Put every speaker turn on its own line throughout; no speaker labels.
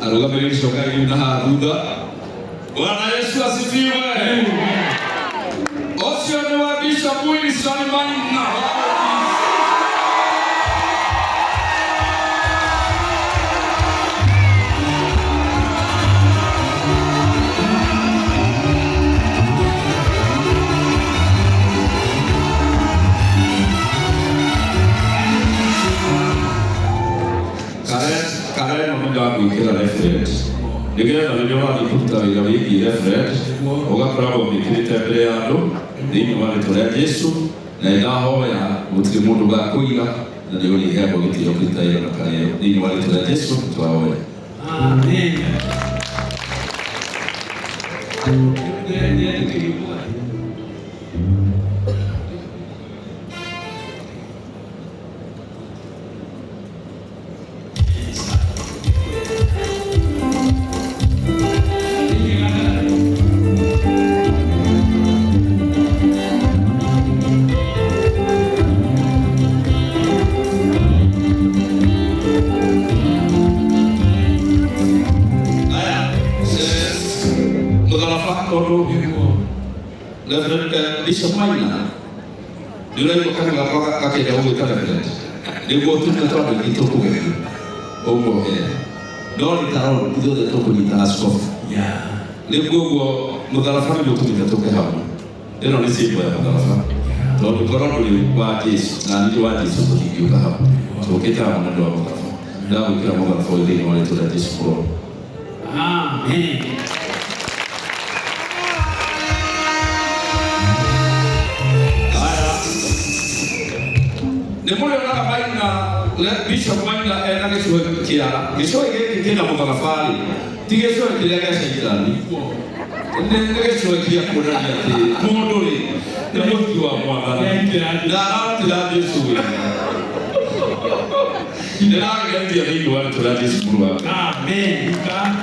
Arugamirisha shokai na haruda. Bwana Yesu asifiwe. Osio ni wa Bishop Wilson Maina. Karen mwendaji kila reference. Nigenda niliona nikuta ile wiki reference. Ogakora bo mikirite mbere yando. Ni wale tole Yesu na ilaho ya mutike mundu ga kuiga na ndio ni hebo gitio kita ile na kale. Ni wale tole Yesu tuaoe. Amen. Bishop Maina ndio leo kama kwa akenda huko Tanzania ndio tunatoa kitoko omo ndio litaro ndio toko ni askofu leo gogo mudharafa ndio tunatoka hapo ndio ni sifa ya mudharafa ndio korona ni kwa Yesu na ndio watu sisi tukiuka hapo tuketa na ndio mudharafa ndio kila mudharafa ndio wale tunatishukuru. Amen. Nemole na Maina Bishop Maina na kesho kiara kesho yake kina mutafari tigesho kile yake shajirani ndio kesho kia kuna yake mondole ndio kwa mwana na tila Yesu ndio ndio ndio wale tula Yesu kwa amen ka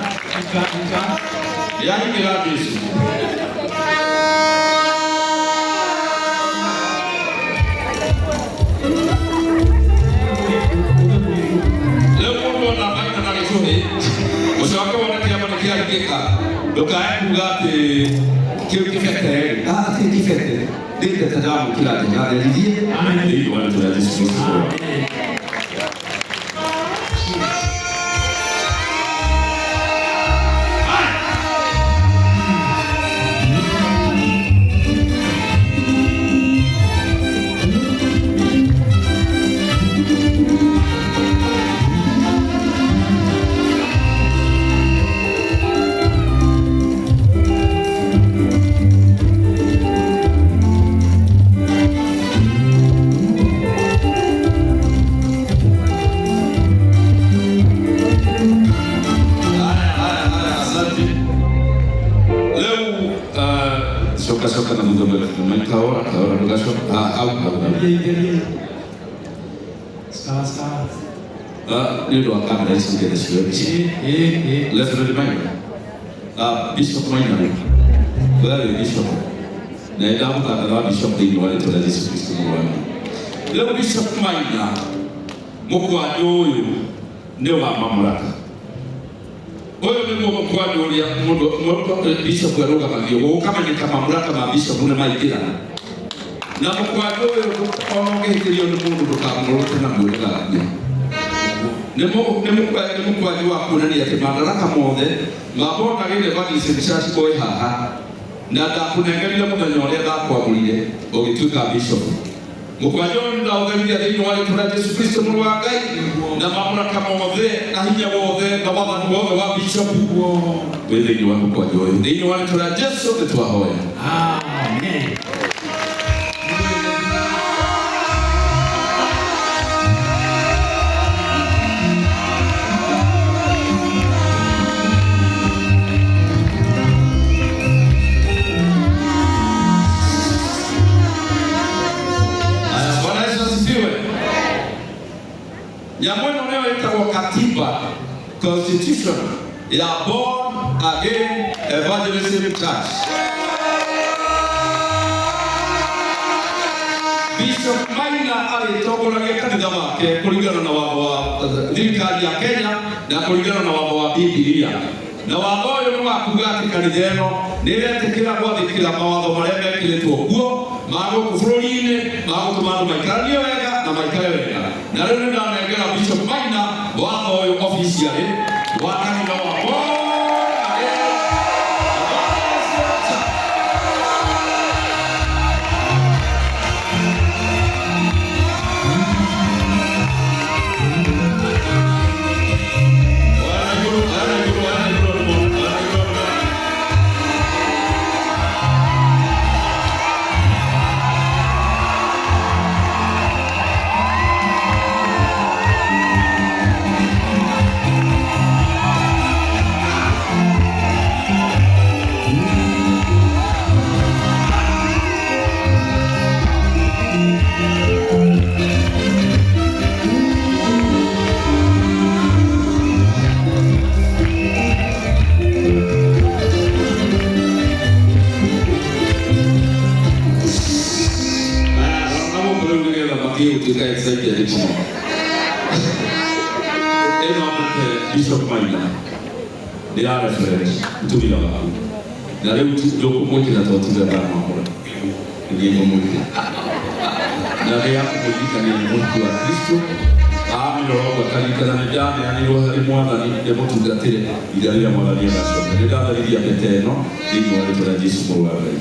yaani kila Yesu Loka kugate kile kifete kifete ndio tazama kila tena ndio ndio wale tunajisikia soka na muda mrefu kaora ngasho au sawa ndio akana hizo ngine sio let's remind Bishop Maina wale Bishop na ndio mkataba Bishop ndio wale tuna Yesu Kristo mwana leo Bishop Maina mkwa huyu ndio wa mamlaka. Oyo ni mkwa ndio ya mmoja Bishop aroga mavyo kama ni kama mamlaka ma Bishop na maikira na mkwa huyo aonge kilio ni mundu tukamrote na mwoga nemo kwa jua kuna ni ati madaraka mothe mabona ile badi sibishashi boy haha na da kunengeria mutanyoria da kwa mulire ogituka Bishop mukwajon da ogalia dino wale tuna Yesu Kristo mwagai na mamlaka mothe na hinya wothe na wathani wothe wa Bishop wewe ni wako kwa joyo dino wale tuna Yesu tuahoya amen. Nyamweno leo itakuwa katiba constitution ya Born Again Evangelism Church. Bishop Maina Maina agĩtongoragia kanitha wake kũringana na watho wa thirikari ya Kenya na kũringana na watho wa Bibilia. Na watho ũyũ nĩ wa kuuga atĩ kanitha ĩno nĩ ĩretĩkĩra gwathĩkĩra mawatho marĩa mekĩrĩtwo kuo ma gũkũ bũrũri-inĩ ma gũtũma andũ maikaranie wega na maikare wega. Na rĩu nĩ ndanengera Bishop Maina watho ũyũ officially wa kanitha wa Bishop Maina nĩ reference tũmira waku na rĩu tũkũmwĩkĩra tũtuga thama mũno nĩ mũmwĩkĩra na rĩa kũmũthikania nĩ mũtu wa Kristo amĩrorogwo akarikana nĩ ndaneanĩrwo harĩ Mwathani ndĩmũtungatĩre iria rĩrĩa Mwathani agacoka. Nĩ ndatharithia mbete ĩno thĩinĩ wa rĩtwa rĩa Jesũ mũrũ wa Ngai.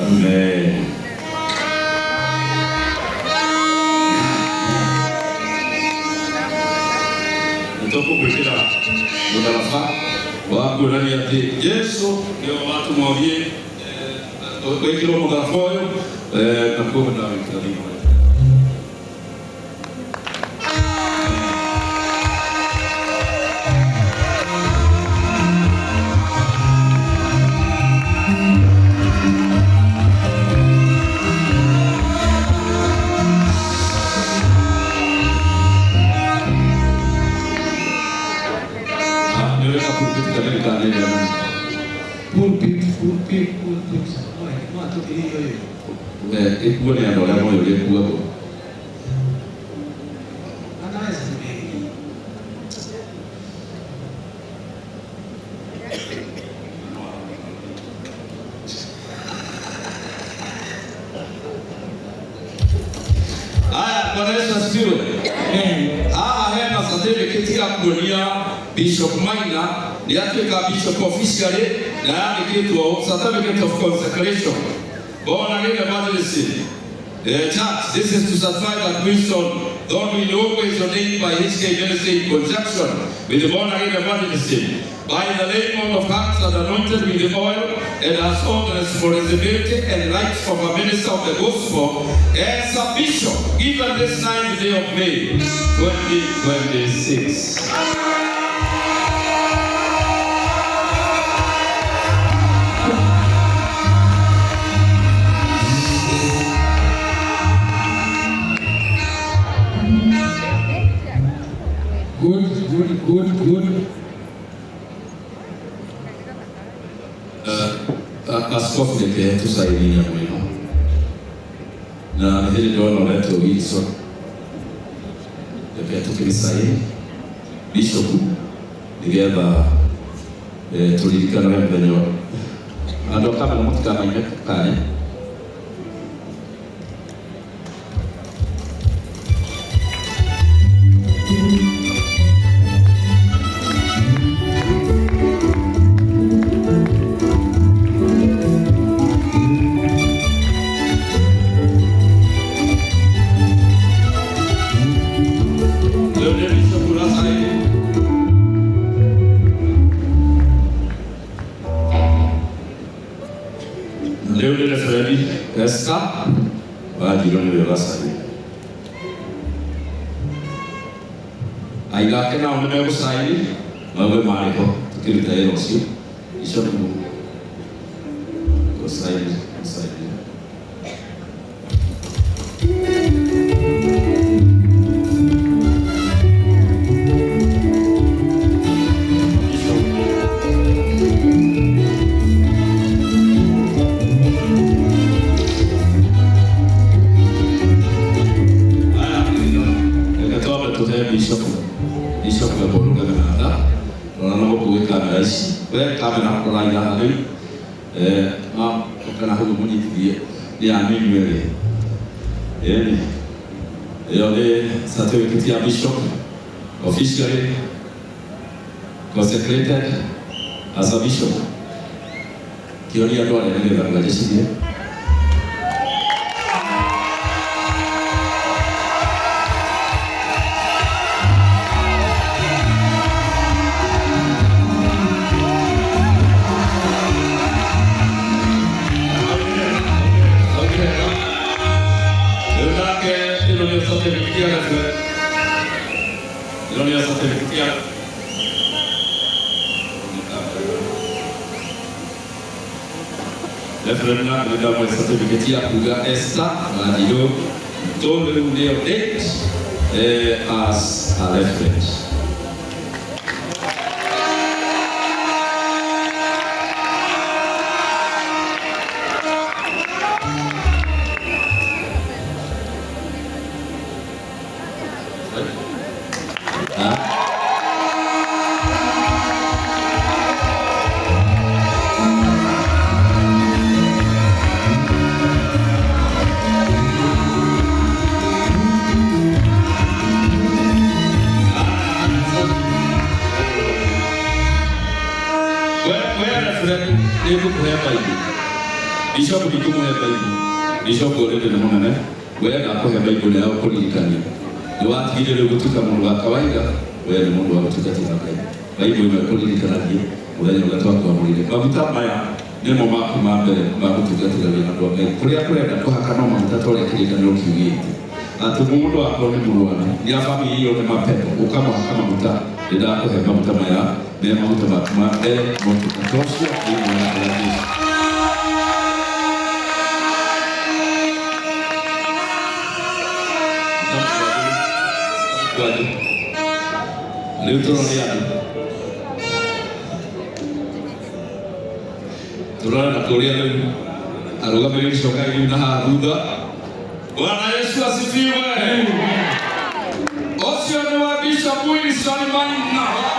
Amen. Toko kwĩkĩra mũtharaba wa kuonania atĩ Jesũ nĩo watũmũrie gwĩkĩrwo mũtharaba ũyũ na kuoguo ndawĩkĩra thĩinĩ wa ikuo nĩ andũ arĩa moĩ ũrĩa kuohwo. Haya, Bwana Yesu asifiwe. Haha hena certificate ya kuonia Bishop Maina nĩ atuĩka bishop officially na yandĩkĩtwo certificate of consecration. Born again evangelism. Church, this is to certify that Winston, though we know is ordained by HK Ministry in conjunction with the born again evangelism, by the laying on of hands and anointed with the oil, and has all the responsibility and rights of a minister of the gospel as a bishop, given this 9th day of May, 2026. Good. Askofu Ndeke tusaidia mwino na hili ndio naletwa Wilson Ndeke tukisaini Bishop nigetha turirikana mũthenya andũ kama mũtikamenye kane Esther wajironi webasari aigake na umeme gusaini mawe mariko tukirita ero cio icoku gusaini we kamera kuraida hali ma kana huko mwenye ya mimi yani yale certificate ya bishop officially consecrated as a bishop. Kioni ndo anaendelea na jeshi hili. Referendum dengan certificate ya juga esta radio told the date as a reference. Bishop bikumu ya Bible. Bishop already na mwana wewe hapo ya Bible yao kulikani. Ni watu hili leo kutoka mungu wa kawaida, wewe ni mungu wa kutoka tena Bible imekulikana hiyo. Wewe unatoka kwa mwili. Kwa mtama ya nemo mako mabele kutoka tena ndio Bible. Kulia kwenda kwa kama mtatole kilikano kiwi. Atu mungu wa kwa mungu wa. Ni afamu hiyo ni mapepo. Ukama kama mta ndio hapo ya mtama ya nemo mtama mabele mtu katosha ni mwana. Leo tunana Korea leo arugame shoka yuna haruda. Bwana Yesu asifiwe. Osio ni wa Bishop Wilson Maina.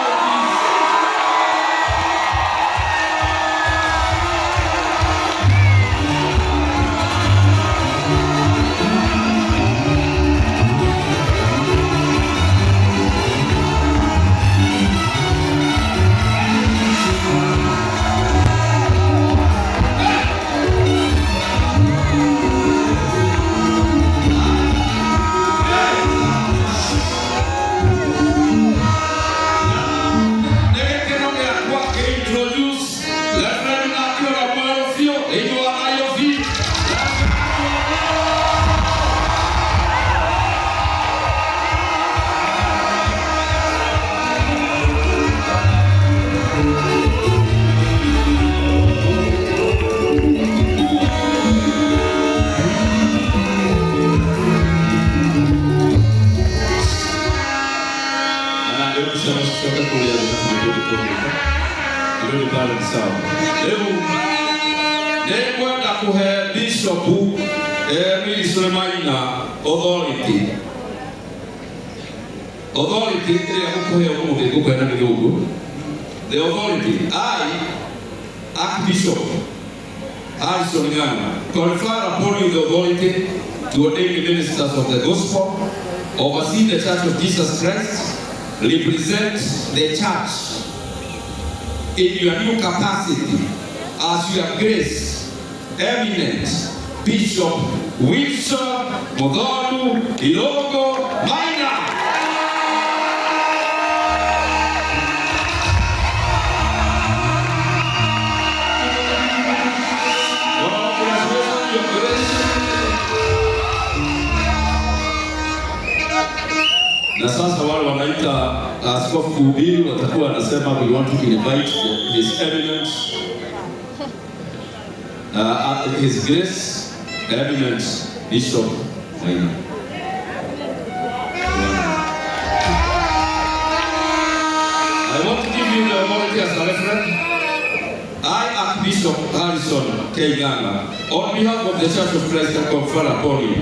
Bishop Wilson Maina authority the authority I Archbishop Harrison Ng'ang'a confer upon you the authority to ordain the ministers of the gospel, oversee the Church of Jesus Christ, represent the church in your new capacity as your grace eminent Bishop Wilson Muthoni Irungu Maina. Na sasa wale wanaita askofu kuhubiri watakuwa wanasema we want to invite his eminence his grace eminent Bishop Maina. I want to give you the authority as a reference. I, Archbishop Harrison K. Ng'ang'a, on behalf of the Church of Christ, I confer upon you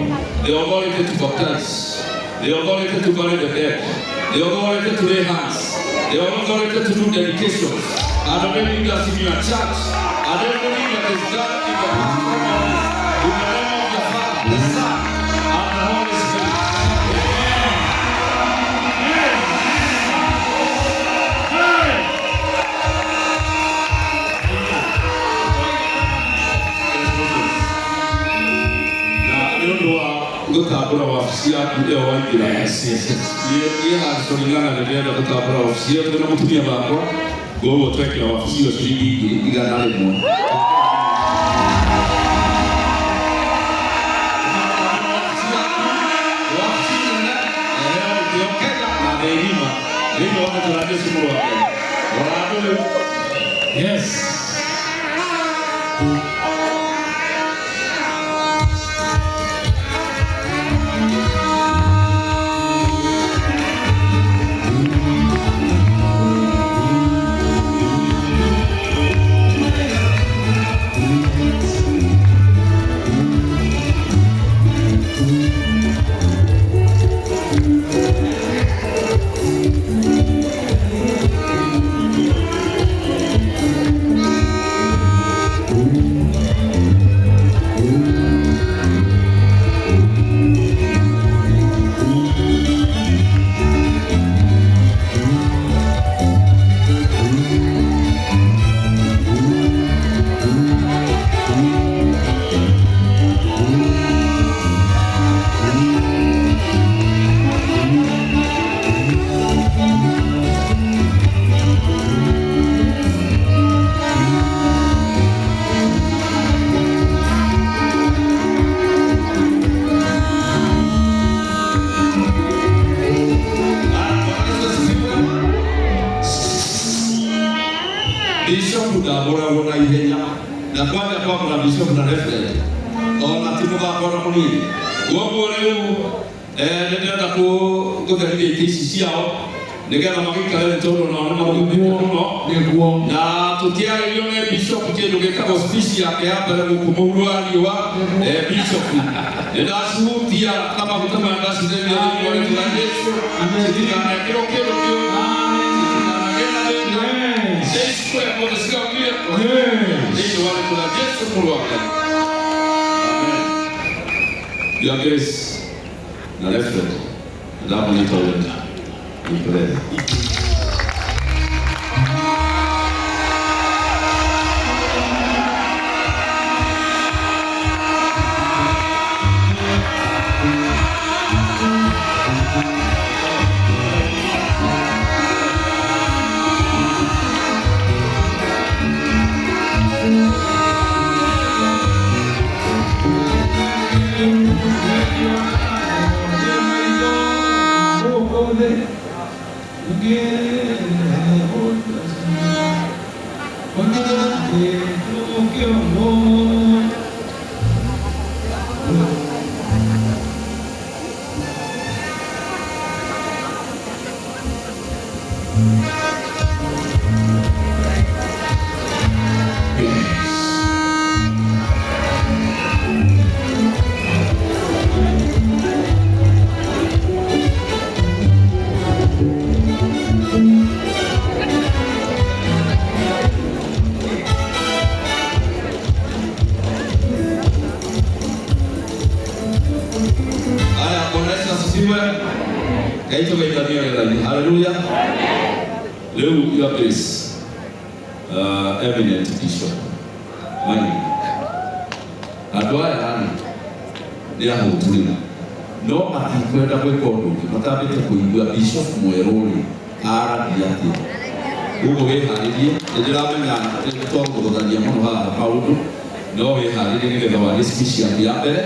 the authority to baptize, the authority to bury the dead, the authority to lay hands, the authority to do dedications, I don't believe that in your church. I don't believe that it's done in the in the name of the Father, the Son, and the Holy Spirit. Kutabura wafisia kude wangira. Yes. Ye hasolingana na ndio kutabura wafisia tuna kutumia bako. Gogo tweke wafisia shilingi igana lemo. Yes. Bishop Dabora ihenya na kwani kwa bishop na referee ona timu ba kwa munini gogo leo nenda ko gotharia kisi ciao nigetha magika ile tono na magumu na tutiario ne bishop kendo gitagwo speech yake hapa na kumurwari wa bishop nenda sutia kama kutama ndasi ndio wale tunajeshi amezidana kilo Your grace, na left hand, that one is all in prayer. Hallelujah. Leo your grace, eminent bishop. Mani. Adwaya ana. Ni ahutulina. No atikwenda kwekondo. Matabete kuigwa bishop mweroni. Ara diati. Ugo we halidia. Ndiramenga tongo dothania muno haha Paulo. No we halidia nigetha wa speech ya mbere.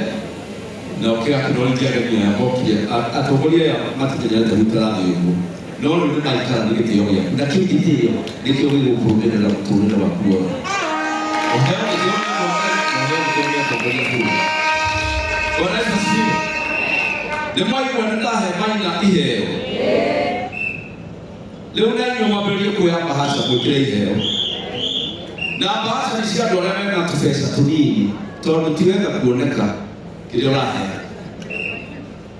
Na ukiga kinolithia gethia bokie atogoria ya matikenyete gutara thigo no no ndaikara ni gitio ya ndakitithio nikio wigo kurumira guturira wakuo ohewa gitio na atogoria ku ora sisi de mai kwenda he maina iheo leo nani mwaberie kuyamba hasa kukira iheo na bahasa ni cia dole na tufesa tunini tondu tiwega kuoneka kile rahe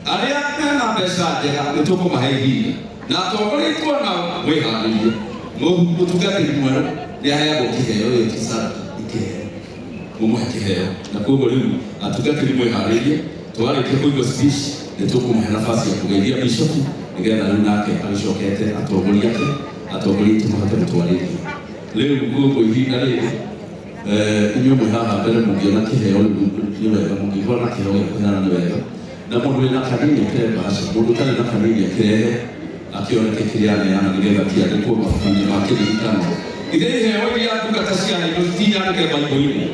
aria kana mbeca njega nituko maheithia na tongoria itwa na wiharirie Mutungati mwana ni haya gukiheo yo kisara ikiheo mumuhe kiheo na kogo riu atungati rimwe haririe twarĩkia kũigua speech nĩ tũkũmũhe nafasi ya kũgeithia bishop nĩgetha rĩu nake agĩcokete atongoria tũmahote gũtwarĩria rĩu gũkũ ihinda rĩrĩ inyuĩ mwĩ haha mbere mũngĩona kĩheo nĩ wega mũngĩkorwo na kĩheo gĩa kũheana nĩ wega na mũndũ wĩna kanini akĩrehe mbaca mũndũ ũtarĩ na kanini akĩrehe akĩoneke kĩrĩa aneana nĩgetha kĩandĩkwo mabuku-inĩ ma kĩririkano ithe iheo iria ndungata ciaheirwo citinyandĩke Bible-inĩ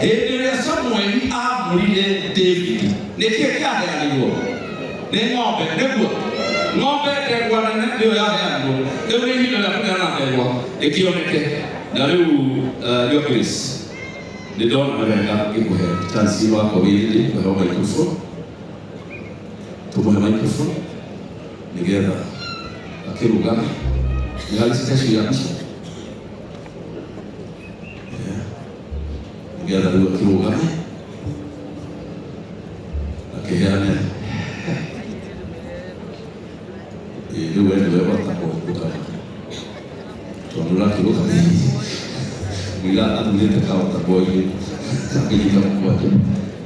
hĩndĩ ĩrĩa Samueli amũrire David nĩkĩĩ kĩaheanirwo nĩ ng'ombe nĩguo ng'ombe ndegwa nene nĩyo yaheanirwo rĩu nĩ ihinda rĩa kũheana ndegwa ĩkĩoneke na rĩu your grace nĩ ndona wega ngĩkũhe chance wakwa wĩrĩ kũheo microphone tũmũhe microphone nĩgetha akĩrũgama nĩ harĩ citacio ya bica nĩgetha rĩu akĩrũgama akĩheane rĩu we nĩwe watako gũkama tondũ ũrakĩrũgama mũira athurĩte kaũtakoinĩ akĩnyita mũkwanja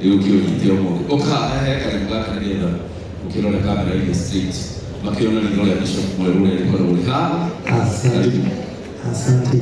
rĩu ũkĩũnyite ũmũthĩ ũkahe kanyamũ gaka nĩgetha ukirore kamera ile street makiona ni role ya Bishop Mwerure alikuwa ule hapo. Asante.